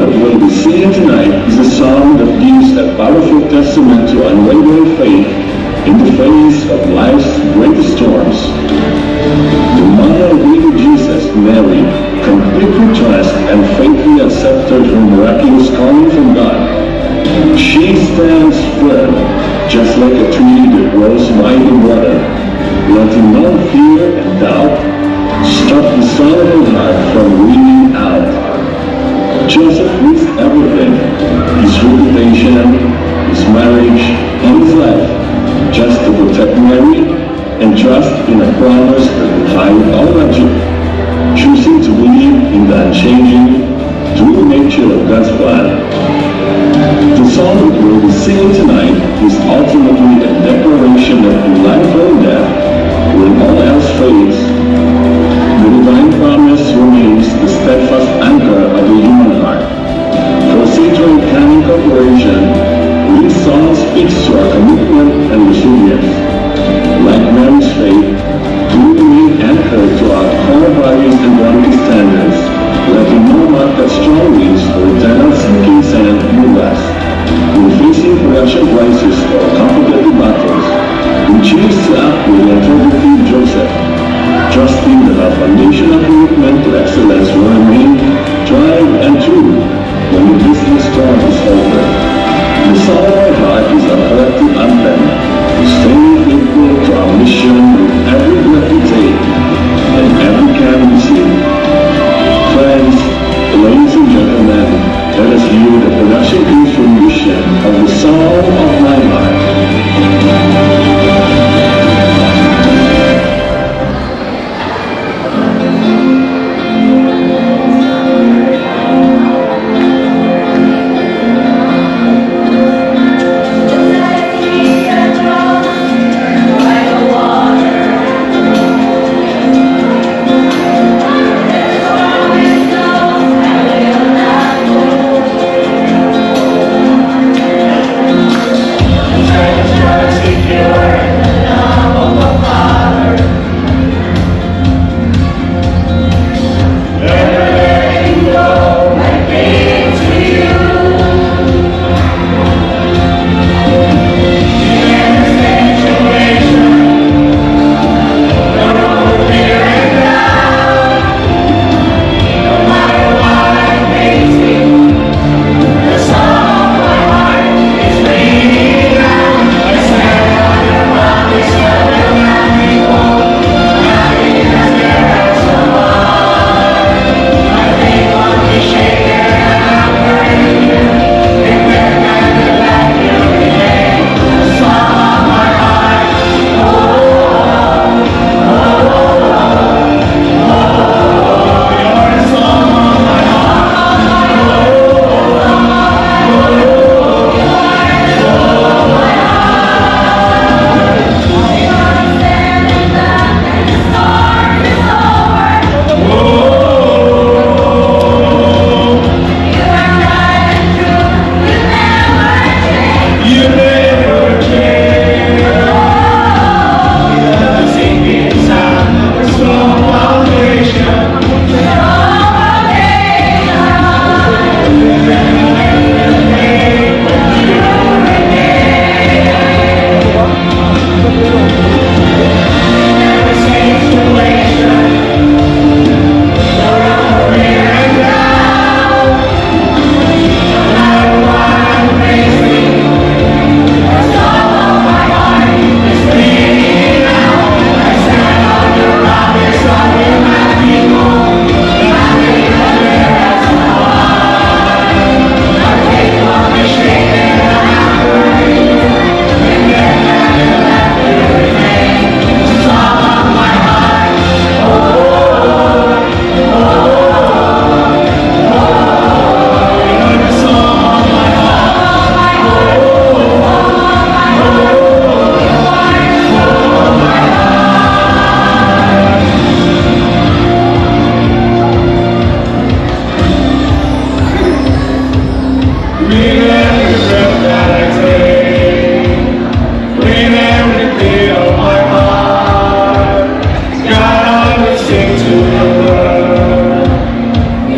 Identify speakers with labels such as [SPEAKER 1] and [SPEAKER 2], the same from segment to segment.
[SPEAKER 1] that we'll be singing tonight is a song that gives a powerful testament to unwavering faith in the face of life's greatest storms. The mother of baby Jesus, Mary, completely trusted and faithfully accepted her miraculous calling from God. She stands firm, just like a tree that grows by the water, letting no fear and doubt stop the soul of her heart from ringing out. Joseph risked everything, his reputation, his marriage, and his life, just to protect Mary and trust in a promise that defied all logic, choosing to believe in the unchanging, true nature of God's plan. The song that we'll be singing tonight is ultimately a declaration that in life or death, when all else fades, the divine promise remains the steadfast anchor of the human heart. For Sanctuary Canon Corporation, this song speaks to our commitment and resilience. Like Mary's faith, we remain anchored to our core values and godly standards, letting no matter strong winds or eternal sinking sand move us. When facing production crises or complicated battles, we choose to act with the integrity of Joseph, trusting that our foundational commitment to excellence will remain tried and true when the business storm is over. The song of our heart is our collective anthem, staying faithful to our mission with every breath we take and every can we sing. Friends, ladies and gentlemen, let us view the production team's rendition of the Song of My Heart.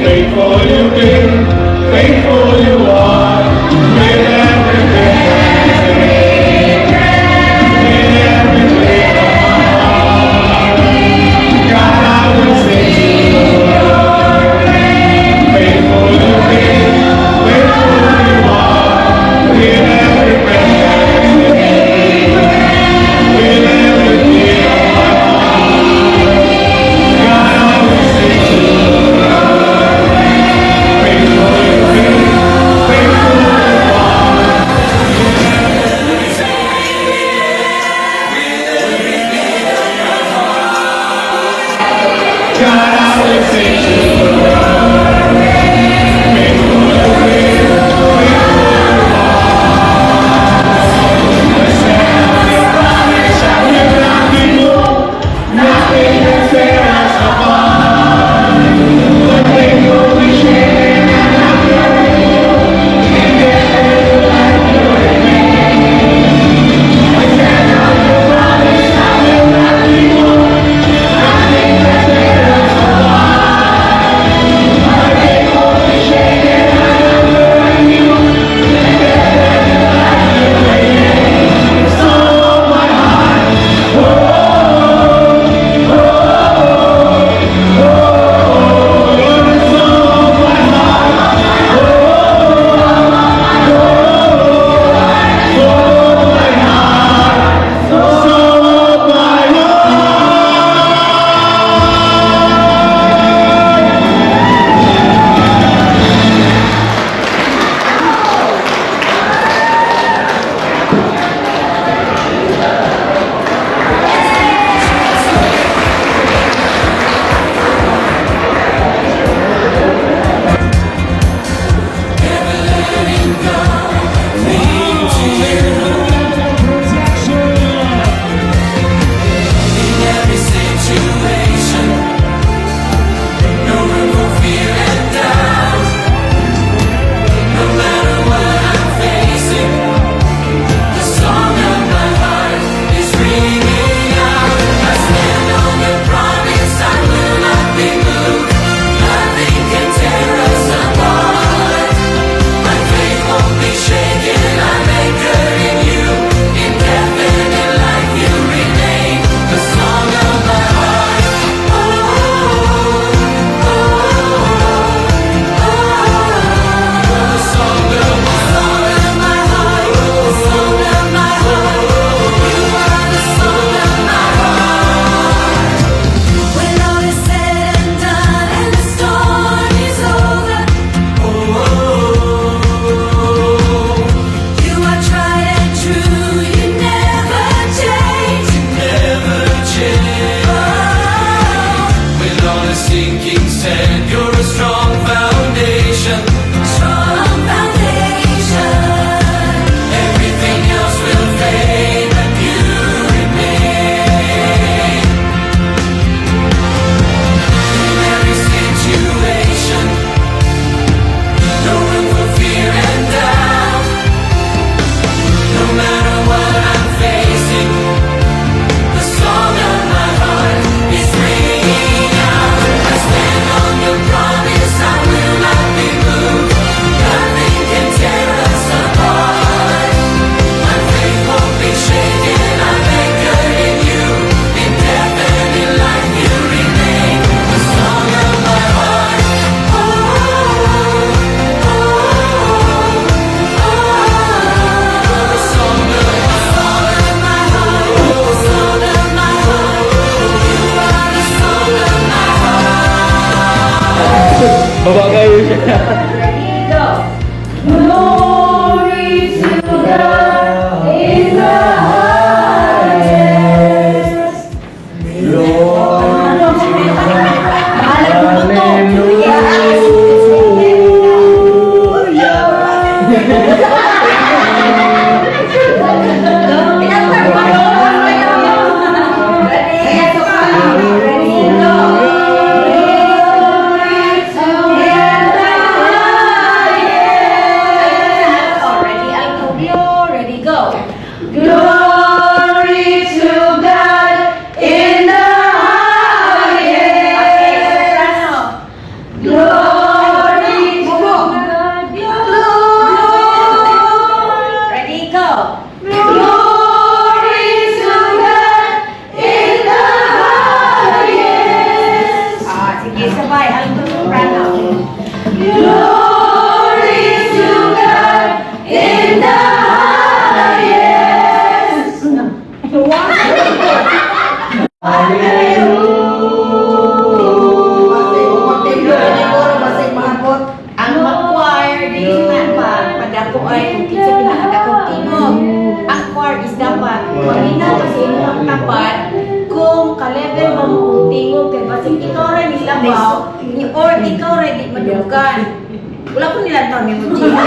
[SPEAKER 2] Faithful you've been, faithful. Or ikaw ready madugan. Wala ko nila tao ni Muji. Wala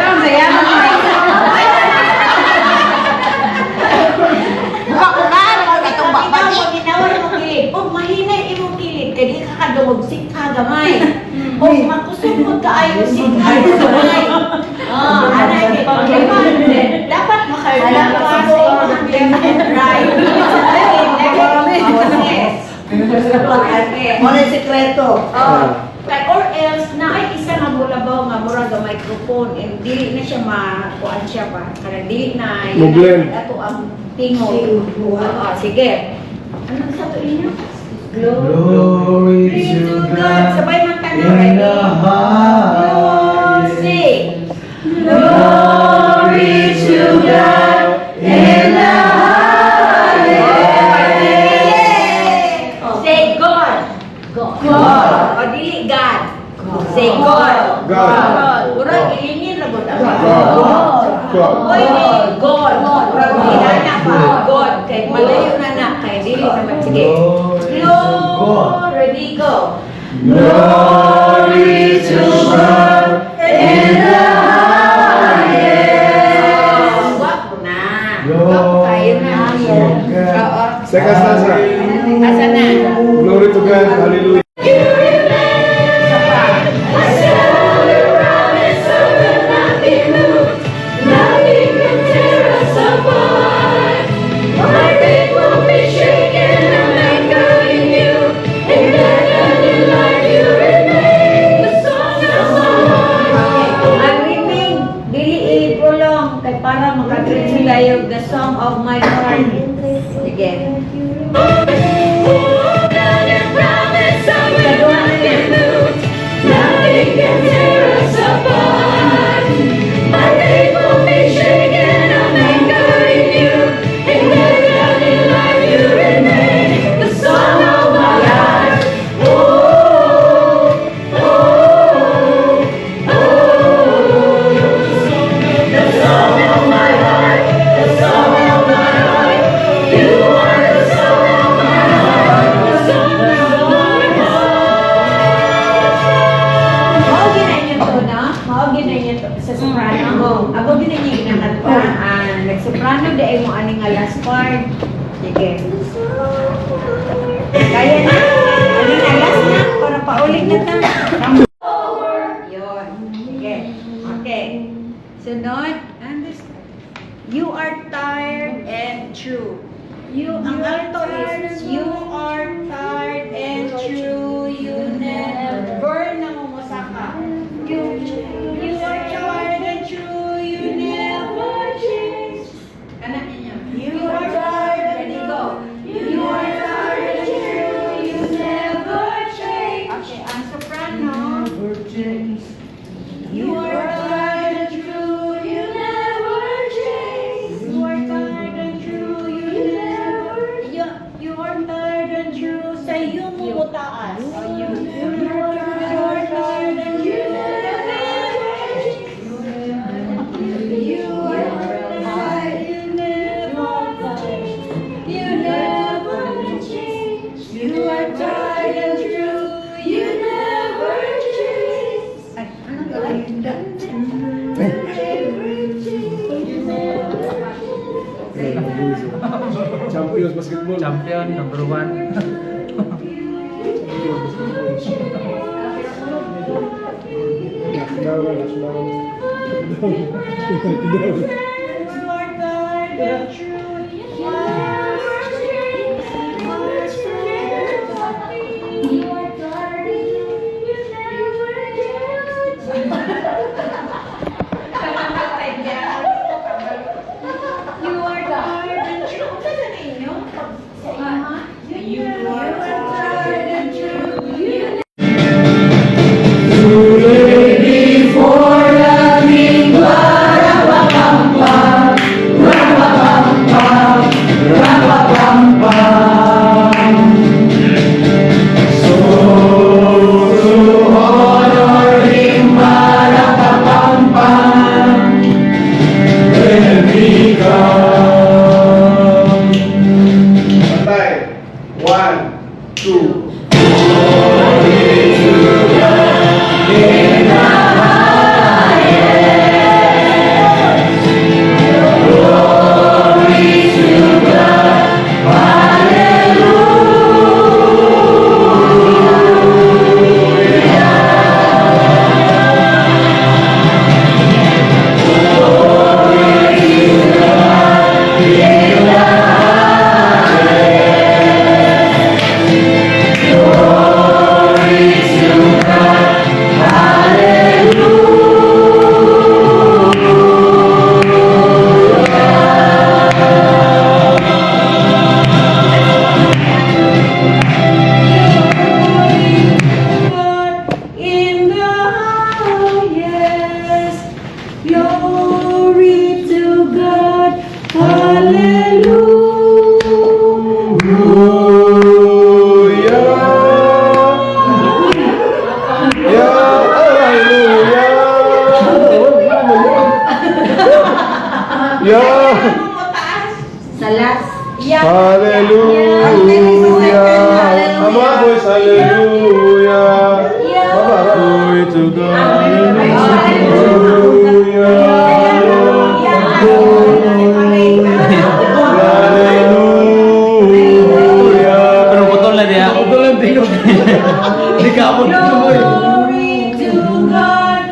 [SPEAKER 2] ang saya. Buka ko na, itong bakbaki. Ikaw, ginawar mo kilid. O, mahina imong kilid. Kaya ka kadumugsik ka gamay. O, makusupod ka ayaw sik ka gamay. Dapat makalapas sa imong left and right.
[SPEAKER 3] Ano yung sekreto?
[SPEAKER 2] Or else, na ay isa nga mulabaw nga mura ga microphone and dili na siya makuan siya pa. Kaya dili na
[SPEAKER 4] Mo-blend.
[SPEAKER 2] ato ang tingog. Sige. Ano sa to inyo?
[SPEAKER 4] Glory
[SPEAKER 2] to God. Sabay man tayo. Ready? Sing. Glory to God in the say God. God. O dili God. Say God.
[SPEAKER 4] God.
[SPEAKER 2] Urang ilingin na God.
[SPEAKER 4] God.
[SPEAKER 2] Oy, God. Urang ilana pa. God. Kay malayo na na. Kay dili naman. Sige. Glory. Ready, go.
[SPEAKER 4] Glory to God
[SPEAKER 2] in the highest. Guwapo na. Guwapo kayo na. Oo.
[SPEAKER 4] Second stanza.
[SPEAKER 2] Asa na?
[SPEAKER 4] Glory to God. Hallelujah.
[SPEAKER 2] Para makatreat sila yung the song of my heart. Sige. Sa soprano, ako din niya inakanta. Nag-soprano dahil mo aning nga last part. Sige. Kaya na. Aning nga last na, para paulit na ta. Yun. Sige. Okay. Sunod. You are tired and true. Ang alto is, you are tired and true. You never nangumusaka. You are tired and true, you never change. Kanan niyo. You are tired and go. You are tired and true, you never change. Okay, ang soprano. You are tired and true, you never change. You are tired and true, you never. You are tired and true. Sa iyo mo taas.
[SPEAKER 4] Champions basketball.
[SPEAKER 3] Champion number 1.
[SPEAKER 4] Patay. 1, 2.
[SPEAKER 2] In the highest, glory to God, Salas.
[SPEAKER 4] Hallelujah. Ama boys, hallelujah. Glory to God. Hallelujah.
[SPEAKER 3] Pero putol na diya. Putol lang tingog. Hindi ka abot mo.
[SPEAKER 2] Glory to God,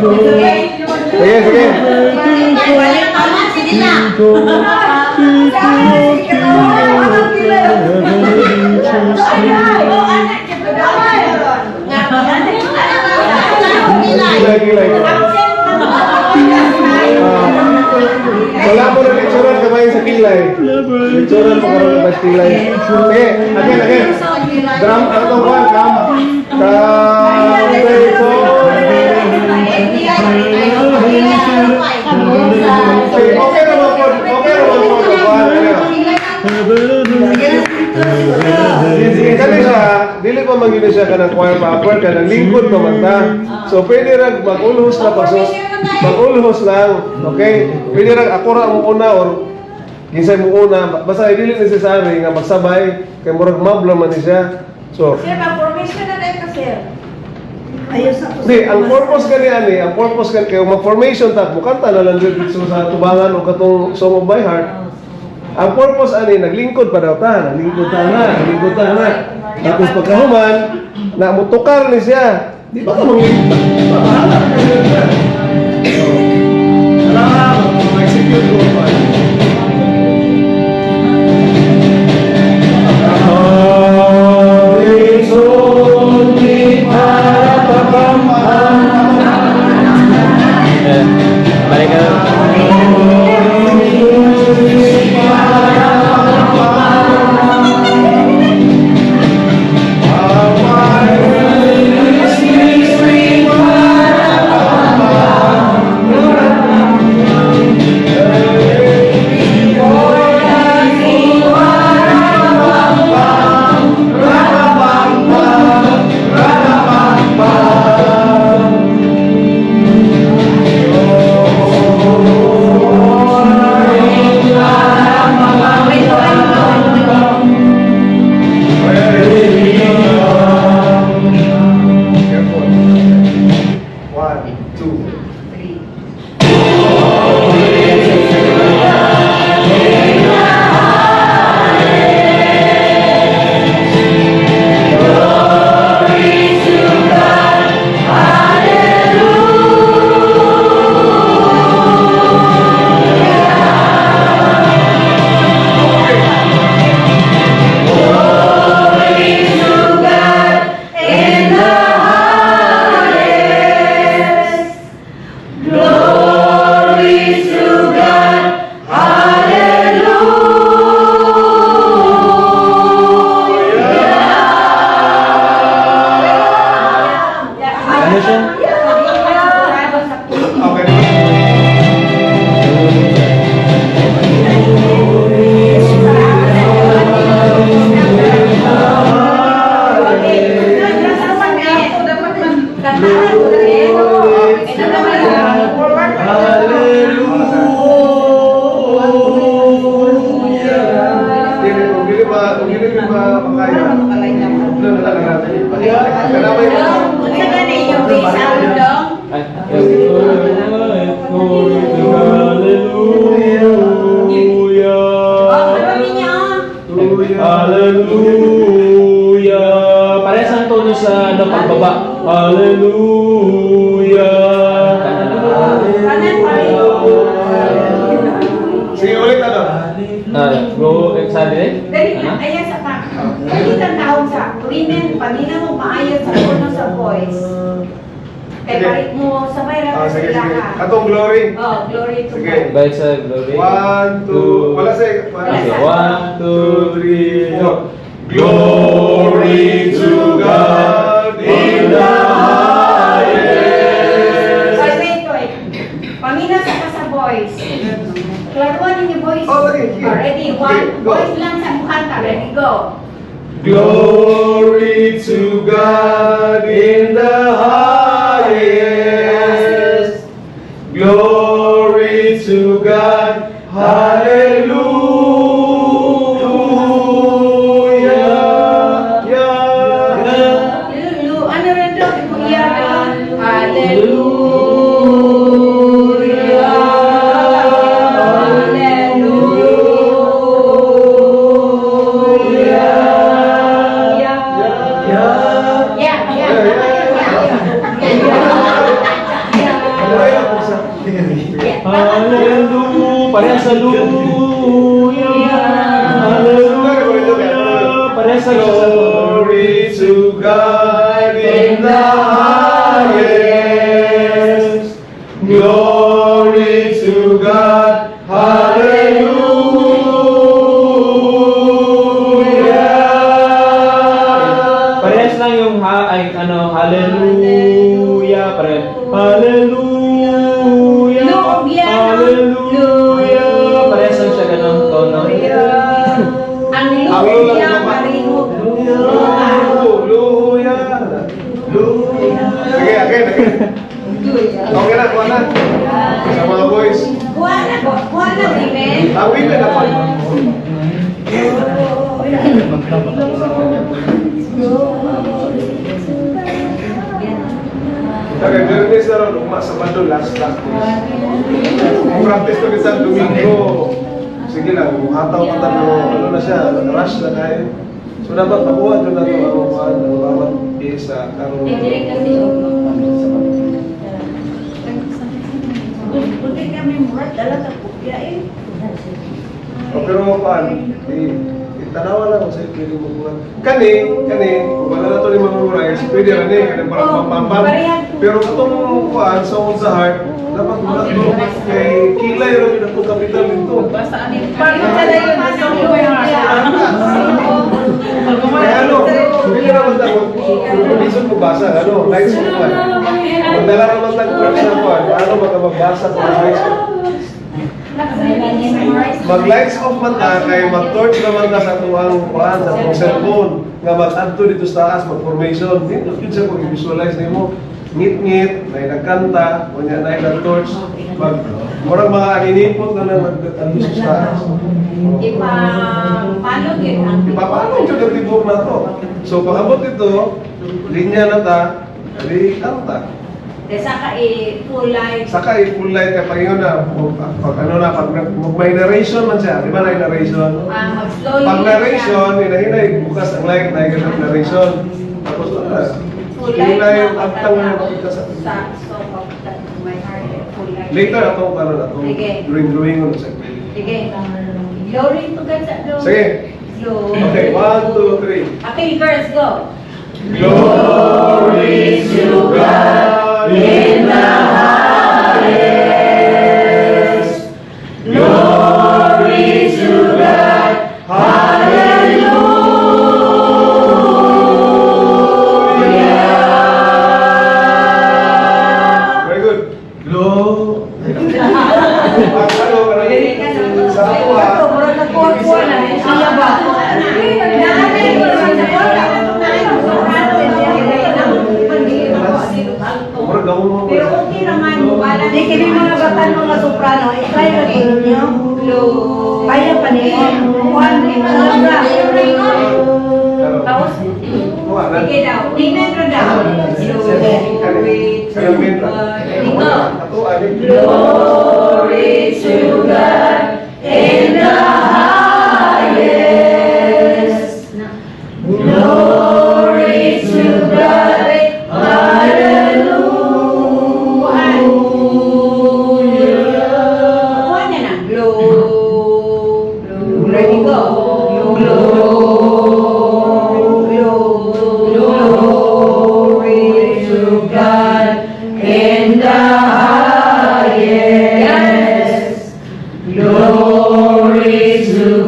[SPEAKER 4] Sige, sige. Gilay. Wala mo na lecturer kamay sa kilay. Lecturer mo karoon na sa kilay. Sige, again. Drum, ano ba? Okay naman po. Sige, kani siya, dili pa magiging siya ka ng choir popper, ka ng lingkod pa man ta. So, pwede rin mag-ulhos na paso. Mag-ulhos lang, okay? Pwede rin ako ra mo una or ginsay mo una. Basta dili necessary nga magsabay, kay murag mabla man ni siya. So,
[SPEAKER 2] Sir, mag-formation na rin ka, sir. Ayos ako.
[SPEAKER 4] di, ang purpose kani kayo mag-formation ta, mukanta na lang dito sa tubangan o katong Song of My Heart. Ang purpose ani naglingkod pa daw ta, naglingkod ta na. Tapos pagkahuman, na mutukar ni siya. Di ba ka manglingkod? Bahala ka niya. Alam mo, mag-execute ko pa.
[SPEAKER 3] Balik ka.
[SPEAKER 4] Hindi ba makaya? Kanamay mo.
[SPEAKER 2] Unsa gani yung sound dong? Oh, ano ninyo?
[SPEAKER 3] Hallelujah. Parehas ang tono sa pagbaba. Hallelujah.
[SPEAKER 2] Kanan pa rin.
[SPEAKER 4] Sige, ulit ano?
[SPEAKER 3] Go, excited?
[SPEAKER 2] Dali na, ayan sa pa. Dali kang tawag sa women, pamina mo maayos sa tono sa voice. Kay parit mo, sabay lang
[SPEAKER 4] Sige,
[SPEAKER 2] sila
[SPEAKER 4] sige.
[SPEAKER 2] ka.
[SPEAKER 4] Atong glory.
[SPEAKER 2] Oh, glory to
[SPEAKER 4] Sige.
[SPEAKER 2] God.
[SPEAKER 3] Bait sa glory.
[SPEAKER 4] 1, 2, wala sa
[SPEAKER 3] Okay, 1, 2, 3, 4.
[SPEAKER 4] Glory to God in the highest.
[SPEAKER 2] Wait. Pamina sa voice. Klaruan ninyo voice.
[SPEAKER 4] Oh, sige.
[SPEAKER 2] Ready,
[SPEAKER 4] Okay,
[SPEAKER 2] one.
[SPEAKER 4] go.
[SPEAKER 2] Voice lang sa mukha ka. Ready, go.
[SPEAKER 4] Glory to God in the highest. Glory to God. Hallelujah. Yeah.
[SPEAKER 2] Ano rin daw? Kuya daw. Hallelujah.
[SPEAKER 3] Hallelujah. Parehas sa Hallelujah. Hallelujah. Parehas sa
[SPEAKER 4] Glory to God in the highest. Glory to God. Hallelujah.
[SPEAKER 3] Parehas lang yung hallelujah. Hallelujah. Hallelujah. Parehas lang siya ganun tono.
[SPEAKER 2] Ang
[SPEAKER 4] Ang
[SPEAKER 2] luya,
[SPEAKER 4] lulang
[SPEAKER 2] marihog.
[SPEAKER 4] Hallelujah. Sige, again. Okay na, kuha na. Sa mga boys.
[SPEAKER 2] Kuha na, women.
[SPEAKER 4] Ang women ako. Okay, Bernes na ron, ugma sa Mado, last days. Practice ko rin sa Domingo. Sige lang, hataw ka ano na siya, rush na kayo. So dapat pakuha doon na ito ang bawat isa.
[SPEAKER 2] Direct kasi Buti kami murat, dala ka pupya eh.
[SPEAKER 4] Pero paano? Tanawa lang sa pwede mo buwan. Kani, kung wala na ito ni Mamuray, pwede rin eh, kani parang pampampan. Pero itong kuhaan, sa sa heart, dapat wala ito. Kay kilay rin yung itong kapital nito.
[SPEAKER 2] Paano talaga yung masang
[SPEAKER 4] Kaya ano, hindi naman ako, kung ko basa, ano, lights of one. Magdala naman lang works na kuhaan, paano magbasa kung lights of mag-lights off man ta kay mag-torch naman ta sa tuwang kuan sa tuwang cellphone nga mag-add to dito sa taas mag-formation dito yun siya kung i-visualize nimo ngit-ngit na nagkanta kunya na nag-torch murag mga aninipot na nag-add sa taas
[SPEAKER 2] Paano yun ang
[SPEAKER 4] ipapano siya ng tibok na to so pag-abot ito linya na ta di kanta
[SPEAKER 2] Saka full life.
[SPEAKER 4] saka i-full light kay pag na pag ano na pag may narration man siya di ba na narration
[SPEAKER 2] Mag-slowly.
[SPEAKER 4] pag narration, hinahinay, bukas ang light na yung narration. Tapos
[SPEAKER 2] Full
[SPEAKER 4] hila
[SPEAKER 2] life
[SPEAKER 4] yung
[SPEAKER 2] na
[SPEAKER 4] pagtang na makita sa
[SPEAKER 2] stop of my heart. Full life.
[SPEAKER 4] later atong ano na itong
[SPEAKER 2] Sige.
[SPEAKER 4] drawing mo sa
[SPEAKER 2] Sige. Glory to God sa Lord.
[SPEAKER 4] Sige.
[SPEAKER 2] Glory.
[SPEAKER 4] Okay, 1, 2, 3.
[SPEAKER 2] Okay, girls, go.
[SPEAKER 4] Glory to God in the highest. Glory to God. Hallelujah. Very good. Glory. Sa kuha.
[SPEAKER 2] Siya ba? batan mga soprano, i-try na tulo nyo. Kaya pa niya. One, tapos, sige daw. Tingnan ko daw. Glory to God in the highest. Glory to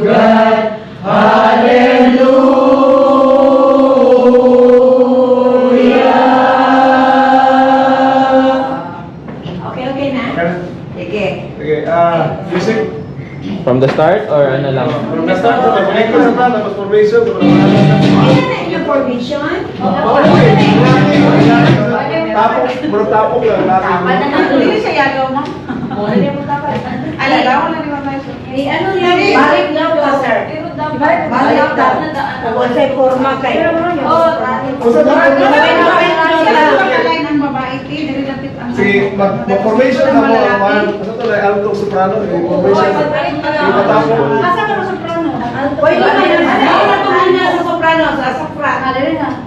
[SPEAKER 2] God.
[SPEAKER 4] Music.
[SPEAKER 3] From the start or ano lang?
[SPEAKER 4] From the start, tapos formation.
[SPEAKER 2] Information?
[SPEAKER 4] Tapok, bro, tapok lang.
[SPEAKER 2] Hindi siya yagaw mo. Alala ko na naman tayo. Ano lang? Balik daw ka, sir. Balik daw. Kung sa'y forma kayo.
[SPEAKER 4] Sige, mag-formation na mo. Ano to na? Altong soprano. Formation. Ipatapok.
[SPEAKER 2] Asa ka na soprano? Pwede na yan. Ano na sa soprano? Sa soprano.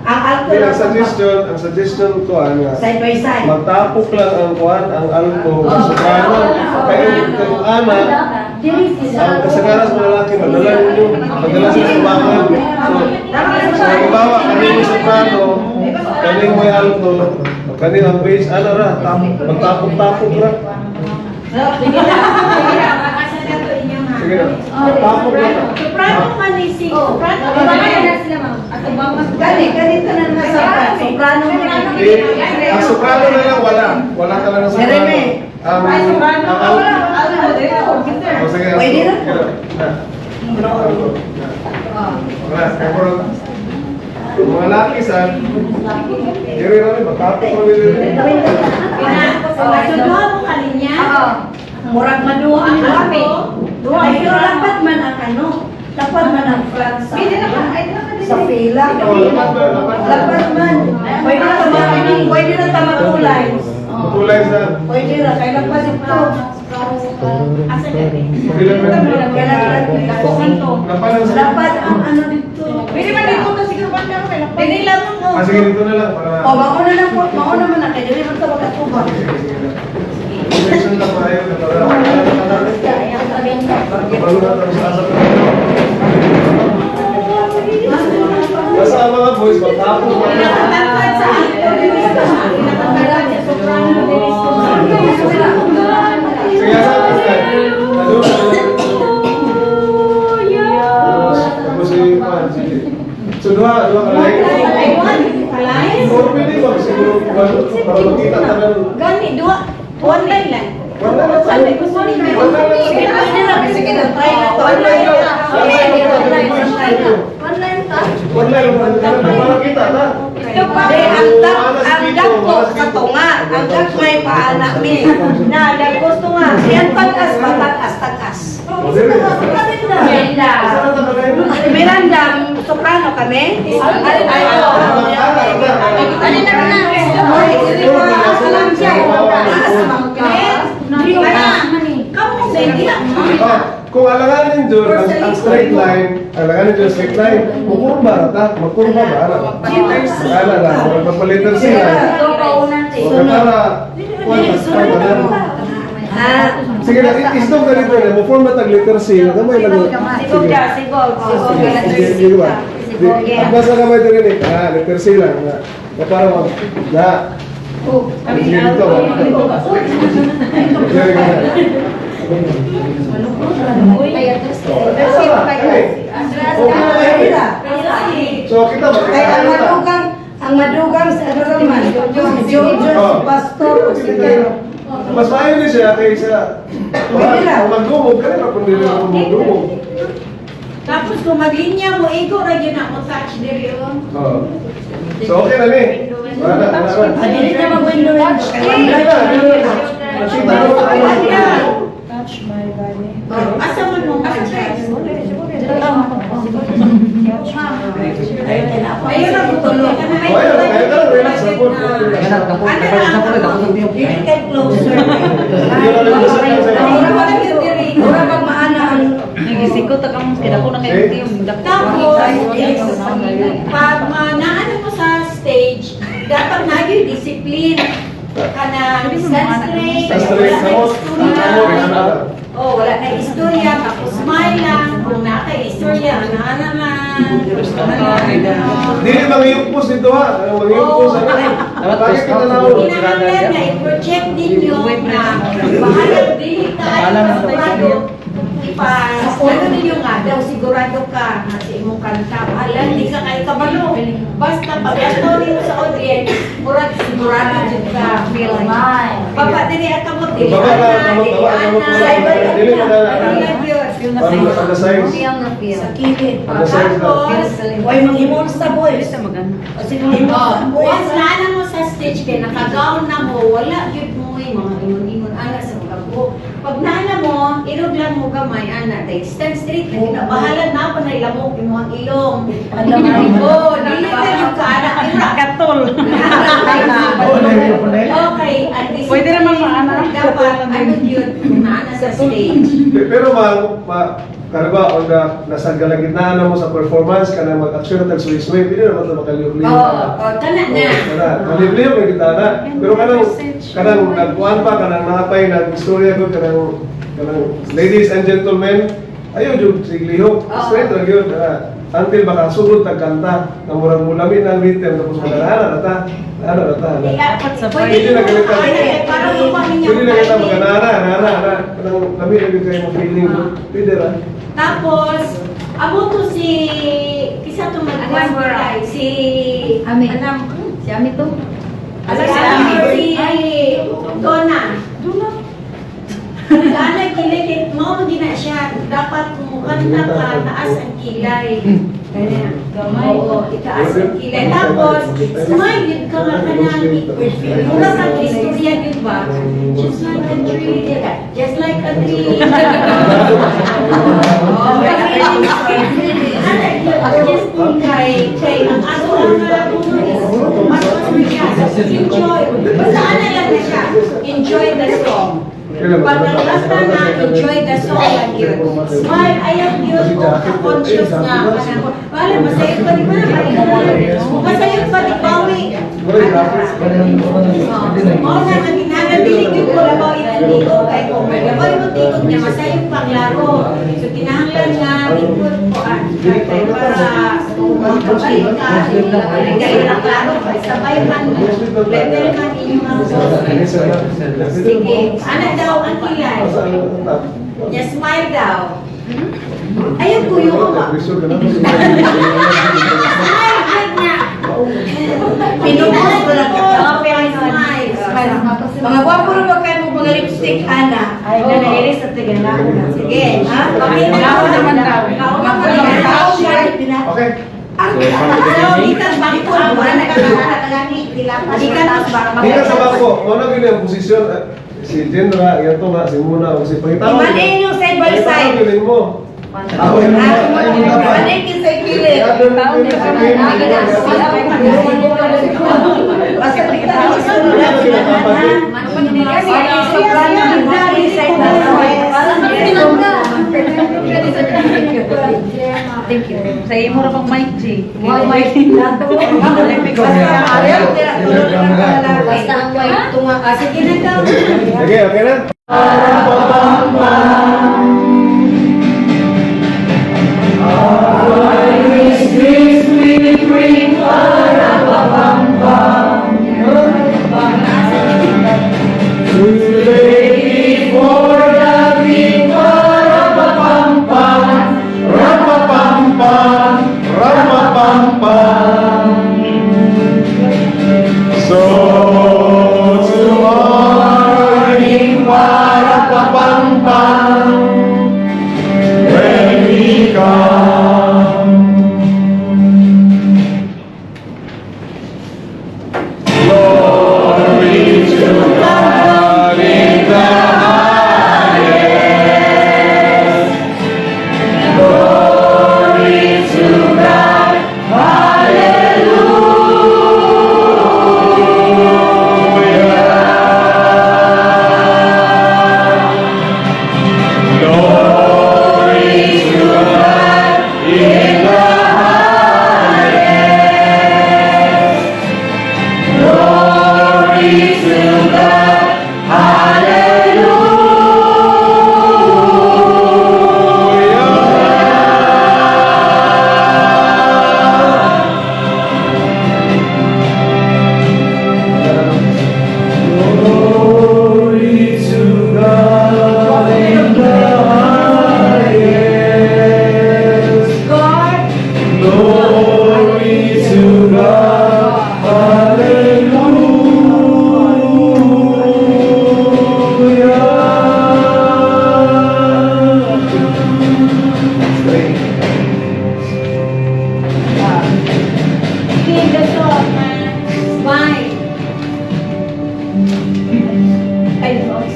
[SPEAKER 2] Ang alto
[SPEAKER 4] Ang
[SPEAKER 2] lang.
[SPEAKER 4] suggestion ko,
[SPEAKER 2] Side by side.
[SPEAKER 4] magtapok lang ang kuhan, ang alto, ang soprano. Kaya yung ama, ang kasagaran sa lalaki, madalas sa sumakan. So, halimbawa, kanina yung soprano, kanina may alto, kanina ang bass, ano ra, magtapok-tapok ra.
[SPEAKER 2] Sige na. Asa na to inyong ha?
[SPEAKER 4] Sige na, magtapok ra.
[SPEAKER 2] Soprano man ni si soprano. Ganito na nasa soprano man.
[SPEAKER 4] Ang soprano na lang, wala talaga soprano.
[SPEAKER 2] Jeremy.
[SPEAKER 4] Ang alto. O, sige.
[SPEAKER 2] Pwede na.
[SPEAKER 4] Wala, pero yung mga laki sa diri namin, magtapok mo nila.
[SPEAKER 2] Sunduha mo kalinya. Murag maduha ang kami. Pero dapat man ang ano. Dapat man ang flag sa fila. Dapat man. Pwede na tamatulay.
[SPEAKER 4] Matulay sa
[SPEAKER 2] Pwede na. Kaya dapat ito. Asa na rin? Dapat ang ano dito. Pwede man dito na siguro ba na kami? Pwede lang mo.
[SPEAKER 4] sige, dito na lang.
[SPEAKER 2] O, mauna na po. Mauna man na. Kaya dili man ito magkatubang.
[SPEAKER 4] Position lang tayo. Basta ang mga boys, magtapok mo na.
[SPEAKER 2] Nakatangkad sa alto. Nakatangkad sa soprano.
[SPEAKER 4] Sige, tapos si Juan, sige. So, dua kalay. Or pwede ba? Siguro, para makita tayo.
[SPEAKER 2] Gani, dua. Online lang.
[SPEAKER 4] Wala na tayo.
[SPEAKER 2] Sabi ko, sorry. Sige, pwede na. Sige na, try na to. Online ka?
[SPEAKER 4] Online, para kita na.
[SPEAKER 2] Hindi, ang dak ko sa tunga. Ang dak may paanak mi. Na, gusto nga. Yan tagas, tagas. Miranda. Miranda, soprano kami.
[SPEAKER 4] Kung alanganin dyan, ang straight line, magkurba ta, magkurba ba? Ala na, magpapalitan sila. Sige na, istog na rito na, mo-form na tag-letter C, nakamay lang. Sige ba? Agbas na kamay din eh, letter C lang. Para mag, na. Sige dito ba? Sige na. So kita ba?
[SPEAKER 2] Kaya ang madugang sa ano naman, Jojo, pastor, sige.
[SPEAKER 4] Mas maayon din siya kaysa kung magdumog, kanina kung hindi na magdumog.
[SPEAKER 2] Tapos kung maglinya mo, ego ra yun ako touch diri yun.
[SPEAKER 4] So okay na ni. Wala na.
[SPEAKER 2] Hindi na mag-window. Asa man mo ka-adjust? Ayun ang butulog.
[SPEAKER 4] Relax na po.
[SPEAKER 2] You can closer.
[SPEAKER 5] Nagisikot akong kinako na kayo yung
[SPEAKER 2] Tapos, pag naano mo sa stage, dapat na yung discipline. Kanang stand straight, wala na istorya. Oh, wala na istorya, tapos smile lang. Kung naka-istorya, ano naman.
[SPEAKER 4] Dili mangyupos dito ha. Mangyupos bakit kita na
[SPEAKER 2] Kinahanglan na i-project ninyo na bahalang dili tayo sigurado. Ano ninyo nga daw, sigurado ka na sa imong kanta. Bahala, hindi ka kayo kabalo. Basta pag-ato rin sa audience, murag sigurado dyan ka. Papa, dili at kamot, dili ana, dili ana. Sa kilid. Tapos,
[SPEAKER 6] Huwag mag-imon sa boys.
[SPEAKER 2] once na mo sa stage kay nakagaon na mo, wala yun mo mga ingon-ingon ana sa kapo. Pag naana mo, ilog lang mo gamay ana, like stand straight lang na bahala na pa na ilamok mo ang ilong. Oh, dili na yung kaana ira.
[SPEAKER 5] katol.
[SPEAKER 2] Okay, at least
[SPEAKER 5] Pwede naman maana.
[SPEAKER 2] dapat ano yun, maana sa stage.
[SPEAKER 4] pero karba o nasa galagitnaan na mo sa performance ka na mag-action at suwi-suwi, hindi naman ito makaliyok-liyok.
[SPEAKER 2] Kana na.
[SPEAKER 4] Maliyok-liyok na kita na. Pero kanang nagkuhan pa, kanang nakapay, nag-istorya ko, kanang ladies and gentlemen, ayaw yung siglihok. Straight lang yun. Until baka sugod nagkanta, na murang mulamin ang rhythm, tapos maganahan na
[SPEAKER 2] Pwede na parang upamin
[SPEAKER 4] Pwede na kita maganahan, kanang lamin na kayo mo feeling. Pwede ra.
[SPEAKER 2] Tapos, abo to si kisa to mag-work si
[SPEAKER 6] Ami.
[SPEAKER 2] Anam
[SPEAKER 6] Si Ami to.
[SPEAKER 2] si Donna. Donna kilay mo gina siya dapat kumukanta ka taas ang kilay. Gamay o itaas ang kilay. Tapos, smile yun ka nga kanang mura kang istorya yun ba? Just like a tree. Just like a tree. Kay ang aso lang enjoy. Basta ano lang na siya. Enjoy the song. Pag naglasta na, enjoy the song lang yun. Smile, ayaw yun. Conscious nga. Wala, masayot pa di ba na? Masayot pa di bawi. Oo na, nagbilig yung kulabaw italigo. Kaya kung may labaw yung tikot niya, masayot pang laro. So, kinahanglan nga, ikot ko para makabalik ka. Kaya lang laro, sabay man, level man inyong mga boss. Sige, anak daw ang kilay. Niya smile daw. Ayaw ko yung ama. Smile, good na.
[SPEAKER 6] Pinubos ko lang ka.
[SPEAKER 2] Smile.
[SPEAKER 6] Mga gwapo rin ba kayo mga lipstick, Ana?
[SPEAKER 2] Ay, nanairis at tigala. Sige, ha?
[SPEAKER 5] Ako naman daw.
[SPEAKER 4] Okay.
[SPEAKER 2] Ikan bangko, wala na kakakalani. Ikan mas
[SPEAKER 4] Hindi sa bangko, ano gini ang posisyon? Si Jenra, yan to nga, si Muna, o si Pangitawag.
[SPEAKER 6] Imanin yung side by side.
[SPEAKER 4] Ano gini mo? Ako yung
[SPEAKER 6] Imanin yung side kilid. Basta pagkatapos ko lang sila
[SPEAKER 5] Thank you. Sa imo ra pang mic, G.
[SPEAKER 6] Basta ang white tunga ka. Sige na daw.
[SPEAKER 4] Sige, okay na? Glory to God in the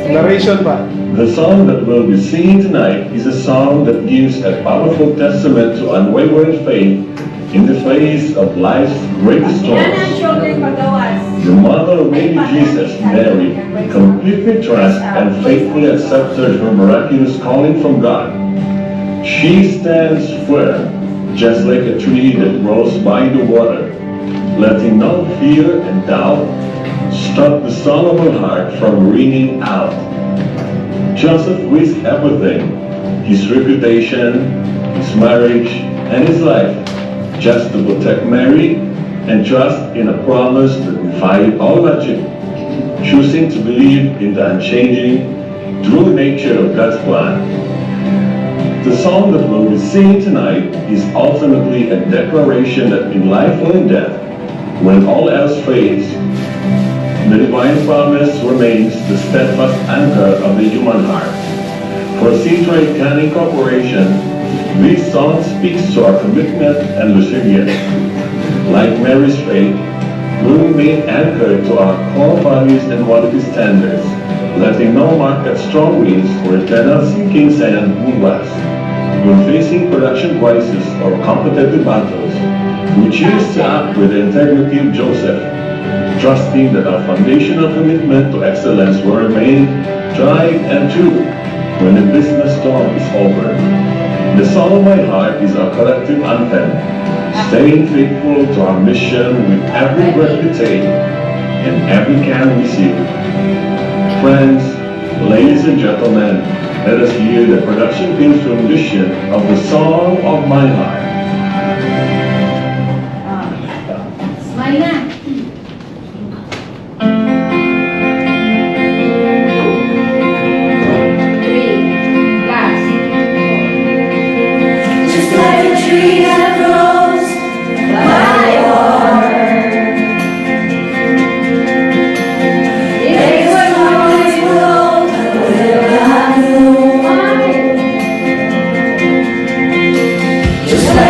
[SPEAKER 4] Narration pa.
[SPEAKER 1] The song that we'll be singing tonight is a song that gives a powerful testament to unwavering faith in the face of life's greatest
[SPEAKER 2] Yan ang
[SPEAKER 1] storms.
[SPEAKER 2] shoulder pagawas.
[SPEAKER 1] The mother of baby Jesus, Mary, completely trusts and faithfully accepted her miraculous calling from God. She stands firm, just like a tree that grows by the water, letting no fear and doubt stop the song of her heart from ringing out. Joseph risked everything, his reputation, his marriage, and his life, just to protect Mary and trust in a promise that defied all logic, choosing to believe in the unchanging, true nature of God's plan. The song that we'll be singing tonight is ultimately a declaration that in life or in death, when all else fades, the divine promise remains the steadfast anchor of the human heart. For Seatrade Canning Corporation, this song speaks to our commitment and resilience. Like Mary's faith, we remain anchored to our core values and quality standards, letting no market strong winds or eternal sinking sand move us. When facing production crises or competitive battles, we choose to act with the integrity of Joseph, trusting that our foundational commitment to excellence will remain tried and true when the business storm is over. The song of my heart is our collective anthem, staying faithful to our mission with every breath we take and every can we sip. Friends, ladies and gentlemen, let us hear the production team's rendition of the song of my heart.
[SPEAKER 2] Smile na.
[SPEAKER 7] Just like a tree that grows by water, it will always grow where I know. Just like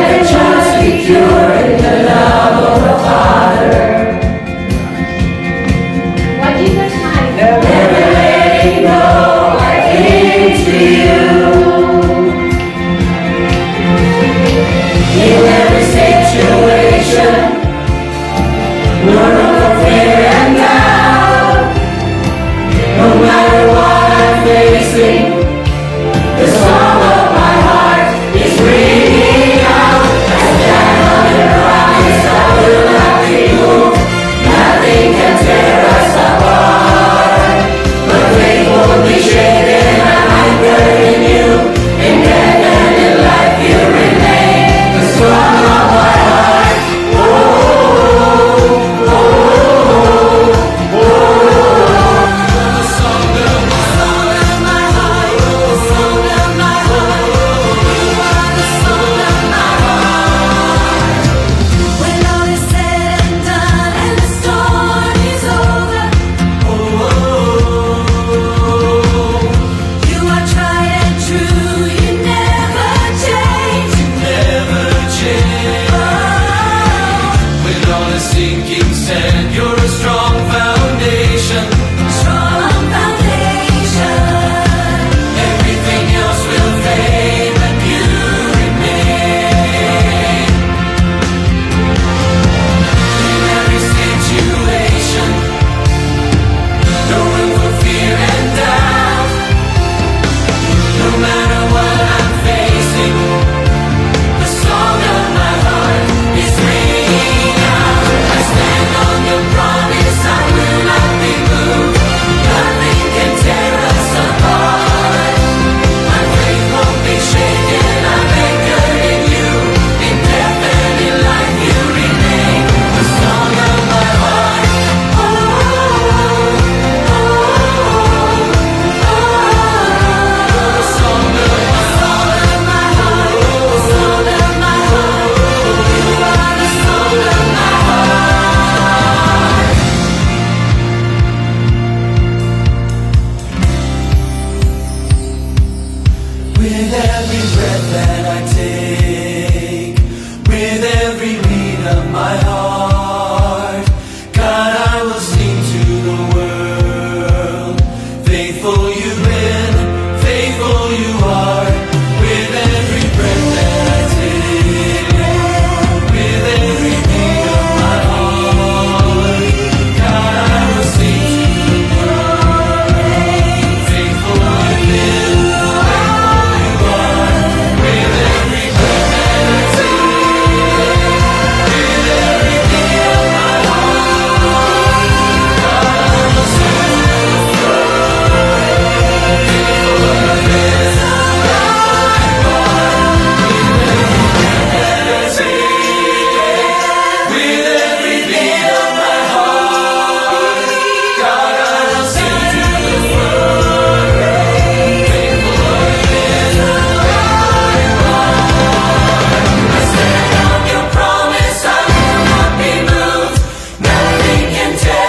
[SPEAKER 7] tell